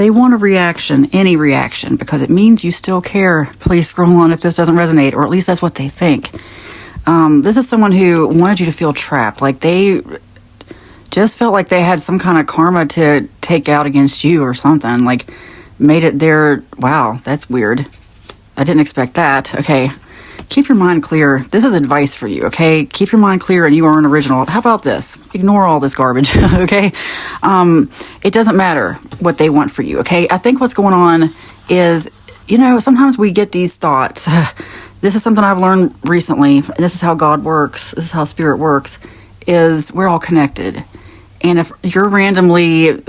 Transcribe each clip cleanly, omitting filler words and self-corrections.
They want a reaction, any reaction, because it means you still care. Please scroll on if this doesn't resonate, or at least that's what they think. This is someone who wanted you to feel trapped. Like they just felt like they had some kind of karma to take out against you or something. Like made it their, wow, that's weird. I didn't expect that. Okay. Keep your mind clear. This is advice for you, okay? Keep your mind clear and you are an original. How about this? Ignore all this garbage, okay? It doesn't matter what they want for you, okay? I think what's going on is, sometimes we get these thoughts. This is something I've learned recently. This is how God works. This is how spirit works, is we're all connected. And if you're randomly,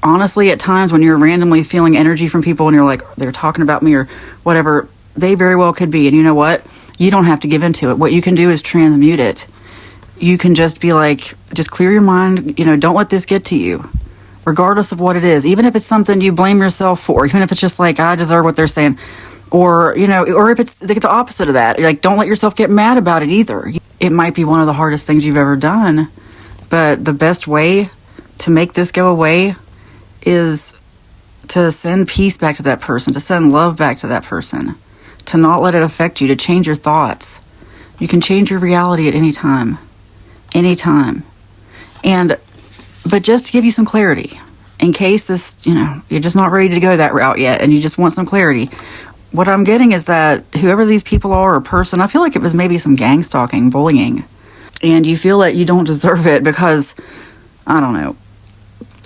honestly, at times when you're randomly feeling energy from people and you're like, they're talking about me or whatever, they very well could be. And you know what? You don't have to give into it. What you can do is transmute it. You can just be like, just clear your mind. Don't let this get to you, regardless of what it is. Even if it's something you blame yourself for, even if it's just like, I deserve what they're saying. Or, or if it's the opposite of that. Like, don't let yourself get mad about it either. It might be one of the hardest things you've ever done. But the best way to make this go away is to send peace back to that person, to send love back to that person. To not let it affect you, to change your thoughts. You can change your reality at any time. Anytime. But just to give you some clarity, in case this, you're just not ready to go that route yet and you just want some clarity. What I'm getting is that whoever these people are or person, I feel like it was maybe some gang stalking, bullying. And you feel that you don't deserve it because, I don't know.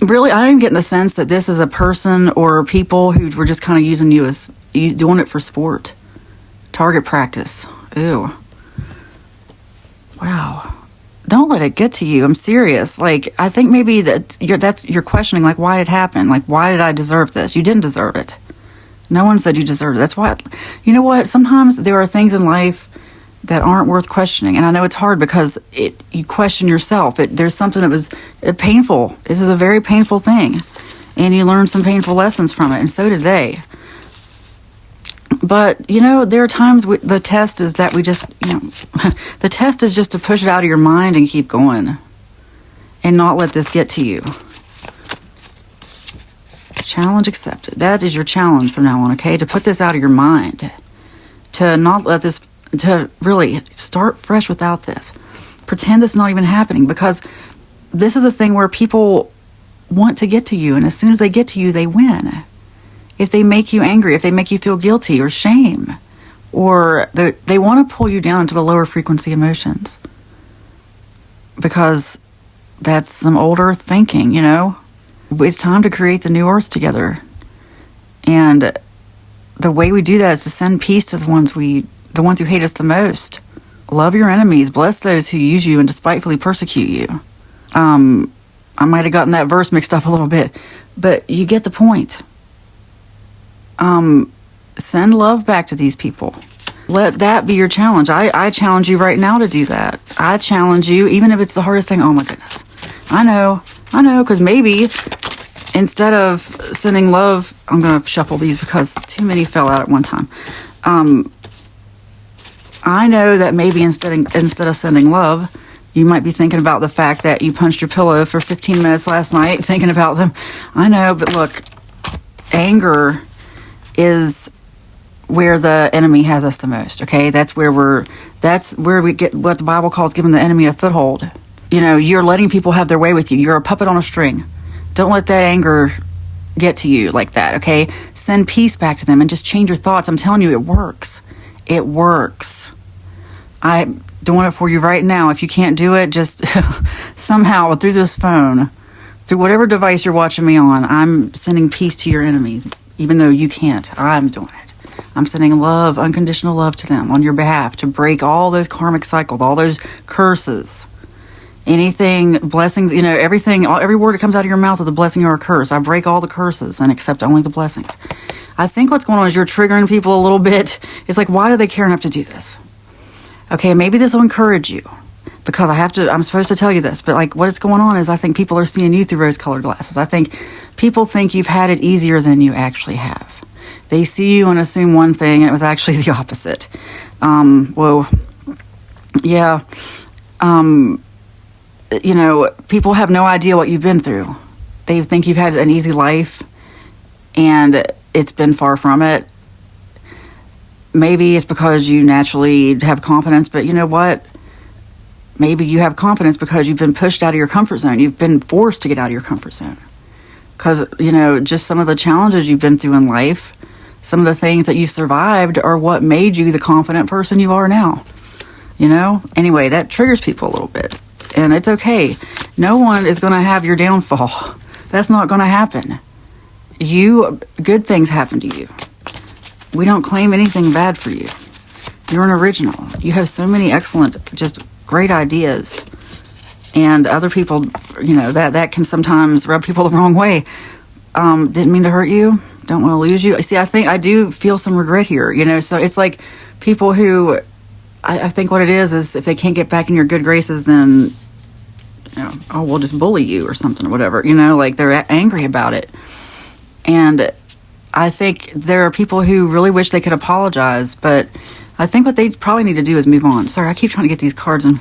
Really, I'm getting the sense that this is a person or people who were just kind of using you as, doing it for sport. Target practice. Ew. Wow. Don't let it get to you. I'm serious. Like, I think maybe you're questioning, like, why it happened. Like, why did I deserve this? You didn't deserve it. No one said you deserved it. That's why, you know what? Sometimes there are things in life that aren't worth questioning. And I know it's hard because you question yourself. There's something that was painful. This is a very painful thing. And you learn some painful lessons from it. And so did they. But, there are times the test is that we just, the test is just to push it out of your mind and keep going and not let this get to you. Challenge accepted. That is your challenge from now on, okay? To put this out of your mind. To not let this, to really start fresh without this. Pretend it's not even happening because this is a thing where people want to get to you. And as soon as they get to you, they win. If they make you angry, if they make you feel guilty or shame, or they want to pull you down into the lower frequency emotions because that's some old earth thinking, It's time to create the new earth together. And the way we do that is to send peace to the ones who hate us the most. Love your enemies, bless those who use you and despitefully persecute you. I might have gotten that verse mixed up a little bit, but you get the point. Send love back to these people. Let that be your challenge. I challenge you right now to do that. I challenge you, even if it's the hardest thing. Oh my goodness. I know, because maybe instead of sending love, I'm going to shuffle these because too many fell out at one time. I know that maybe instead of sending love, you might be thinking about the fact that you punched your pillow for 15 minutes last night, thinking about them. I know, but look, anger is where the enemy has us the most, okay? That's where we get what the Bible calls giving the enemy a foothold. You're letting people have their way with you. You're a puppet on a string. Don't let that anger get to you like that, okay? Send peace back to them and just change your thoughts. I'm telling you, it works. It works. I'm doing it for you right now. If you can't do it, just somehow through this phone, through whatever device you're watching me on, I'm sending peace to your enemies. Even though you can't, I'm doing it. I'm sending love, unconditional love to them on your behalf to break all those karmic cycles, all those curses. Anything, blessings, everything, every word that comes out of your mouth is a blessing or a curse. I break all the curses and accept only the blessings. I think what's going on is you're triggering people a little bit. It's like, why do they care enough to do this? Okay, maybe this will encourage you. Because I'm supposed to tell you this, but like what's going on is I think people are seeing you through rose-colored glasses. I think people think you've had it easier than you actually have. They see you and assume one thing, and it was actually the opposite. People have no idea what you've been through. They think you've had an easy life, and it's been far from it. Maybe it's because you naturally have confidence, but you know what? Maybe you have confidence because you've been pushed out of your comfort zone. You've been forced to get out of your comfort zone. Because, just some of the challenges you've been through in life, some of the things that you survived are what made you the confident person you are now. Anyway, that triggers people a little bit. And it's okay. No one is going to have your downfall. That's not going to happen. Good things happen to you. We don't claim anything bad for you. You're an original. You have so many excellent, just great ideas. And other people, that can sometimes rub people the wrong way. Didn't mean to hurt you. Don't want to lose you. See, I do feel some regret here, so it's like people who, I think what it is if they can't get back in your good graces, then, we'll just bully you or something or whatever, like they're angry about it. And I think there are people who really wish they could apologize, but I think what they probably need to do is move on. Sorry, I keep trying to get these cards in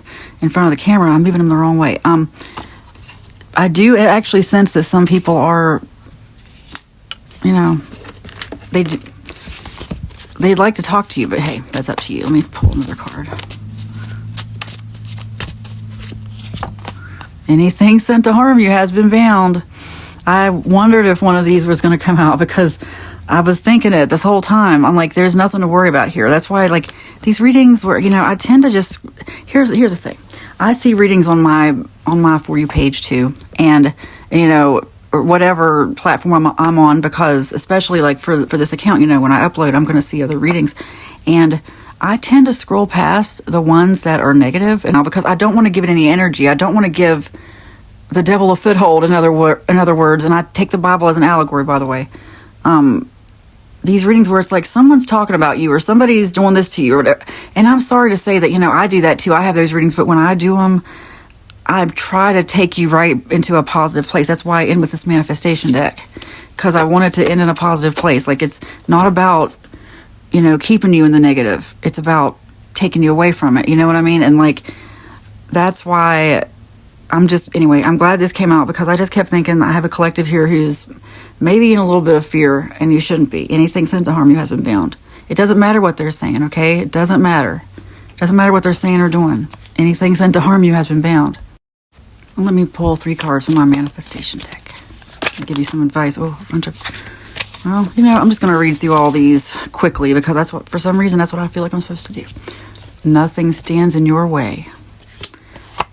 front of the camera, and I'm moving them the wrong way. I do actually sense that some people are, they'd like to talk to you, but hey, that's up to you. Let me pull another card. Anything sent to harm you has been bound. I wondered if one of these was going to come out because I was thinking it this whole time. I'm like, there's nothing to worry about here. That's why, these readings where, I tend to just, here's the thing. I see readings on my For You page too. And, or whatever platform I'm on, because especially for this account, when I upload, I'm going to see other readings. And I tend to scroll past the ones that are negative, and because I don't want to give it any energy. I don't want to give the devil a foothold, in other words, and I take the Bible as an allegory, by the way. These readings where it's like someone's talking about you or somebody's doing this to you or whatever. And I'm sorry to say that, I do that too. I have those readings, but when I do them, I try to take you right into a positive place. That's why I end with this manifestation deck, because I want it to end in a positive place. It's not about, keeping you in the negative. It's about taking you away from it. You know what I mean? And that's why I'm glad this came out, because I just kept thinking I have a collective here who's maybe in a little bit of fear, and you shouldn't be. Anything sent to harm you has been bound. It doesn't matter what they're saying, okay? It doesn't matter. It doesn't matter what they're saying or doing. Anything sent to harm you has been bound. Let me pull 3 cards from my manifestation deck. I'll give you some advice. I'm just going to read through all these quickly, because for some reason, that's what I feel like I'm supposed to do. Nothing stands in your way.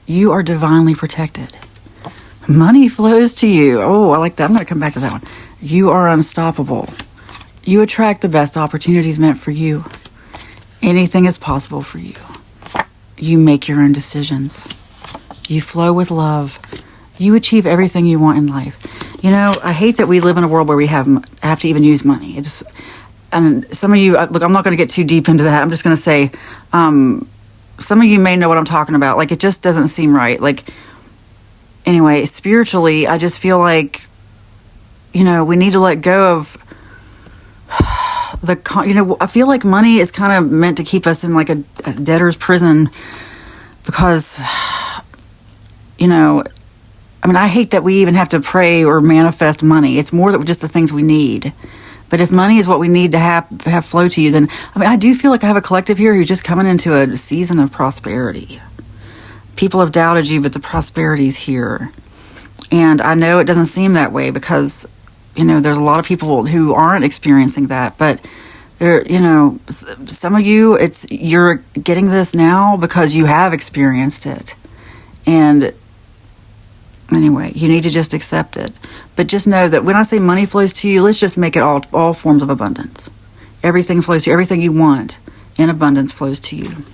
You are divinely protected. Money flows to you. Oh, I like that. I'm going to come back to that one. You are unstoppable. You attract the best opportunities meant for you. Anything is possible for you. You make your own decisions. You flow with love. You achieve everything you want in life. I hate that we live in a world where we have to even use money. And some of you, look, I'm not going to get too deep into that. I'm just going to say, some of you may know what I'm talking about. It just doesn't seem right. Anyway, spiritually, I just feel like, we need to let go of I feel like money is kind of meant to keep us in a debtor's prison, because, I hate that we even have to pray or manifest money. It's more than just the things we need. But if money is what we need to have flow to you, then, I do feel like I have a collective here who's just coming into a season of prosperity. People have doubted you, but the prosperity's here. And I know it doesn't seem that way because, there's a lot of people who aren't experiencing that. But there, some of you, you're getting this now because you have experienced it. And anyway, you need to just accept it. But just know that when I say money flows to you, let's just make it all forms of abundance. Everything flows to you. Everything you want in abundance flows to you.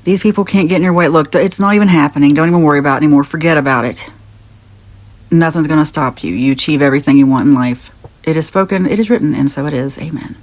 These people can't get in your way. Look, it's not even happening. Don't even worry about it anymore. Forget about it. Nothing's going to stop you. You achieve everything you want in life. It is spoken, it is written, and so it is. Amen.